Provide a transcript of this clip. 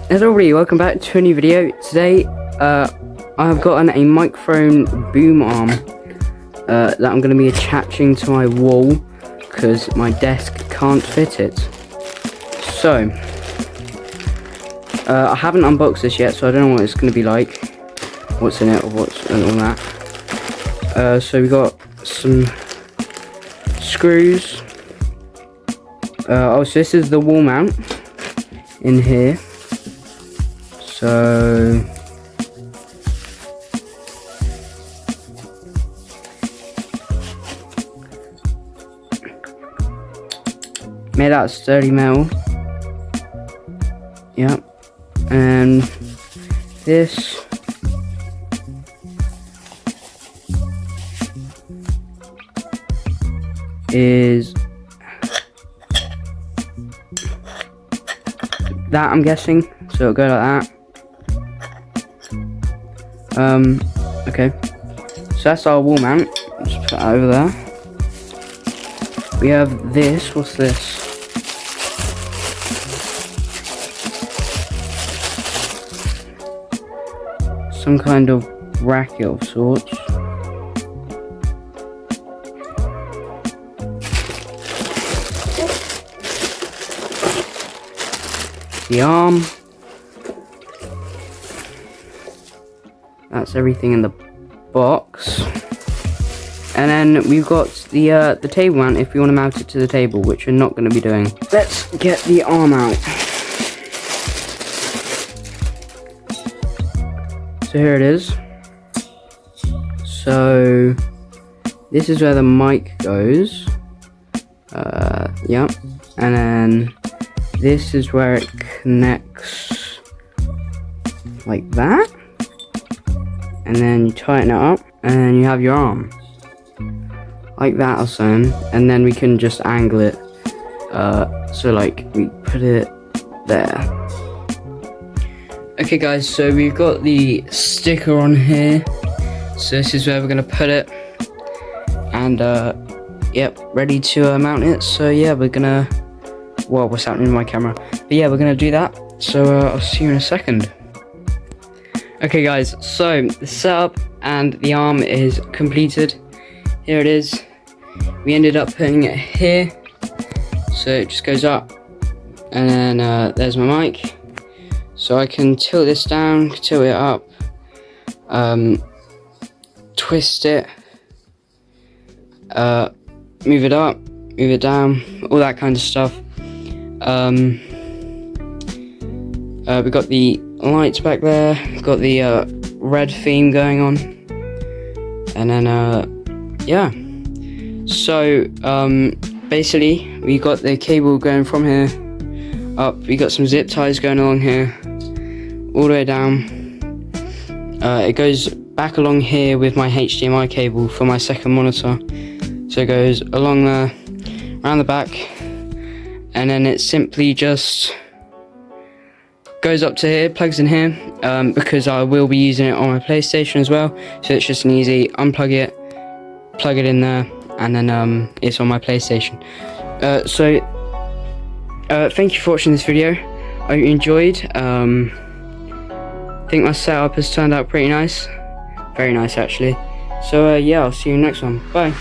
Hello everybody, welcome back to a new video. Today, I've gotten a microphone boom arm that I'm going to be attaching to my wall because my desk can't fit it. So, I haven't unboxed this yet, so I don't know what it's going to be like, what's in it or what's and all that. So we got some screws. So this is the wall mount in here. So made out of sturdy metal. Yep. And this is that, I'm guessing. So it'll go like that. Okay. So that's our wall mount. Just put that over there. We have this. What's this? Some kind of bracket of sorts. The arm. That's everything in the box. And then we've got the table mount if we want to mount it to the table, which we're not going to be doing. Let's get the arm out. So here it is. So this is where the mic goes. Yep. And then this is where it connects like that. And then you tighten it up, and then you have your arm. Like that or something. And then we can just angle it. So like, we put it there. Okay guys, so we've got the sticker on here. So this is where we're going to put it. And yep, ready to mount it. So yeah, we're going to... Well, what's happening in my camera? But yeah, we're going to do that. So I'll see you in a second. Okay guys, so the setup and the arm is completed. Here it is. We ended up putting it here. So it just goes up. And then there's my mic. So I can tilt this down, tilt it up. Twist it. Move it up, move it down. All that kind of stuff. We got the lights back there, got the red theme going on, and then yeah, so basically we got the cable going from here up, we got some zip ties going along here all the way down. It goes back along here with my HDMI cable for my second monitor, so it goes along there, around the back, and then it simply just goes up to here, plugs in here, because I will be using it on my PlayStation as well. So it's just an easy unplug it, plug it in there, and then it's on my PlayStation. Thank you for watching this video. I hope you enjoyed. I think my setup has turned out pretty nice, very nice actually. So yeah, I'll see you next one. Bye.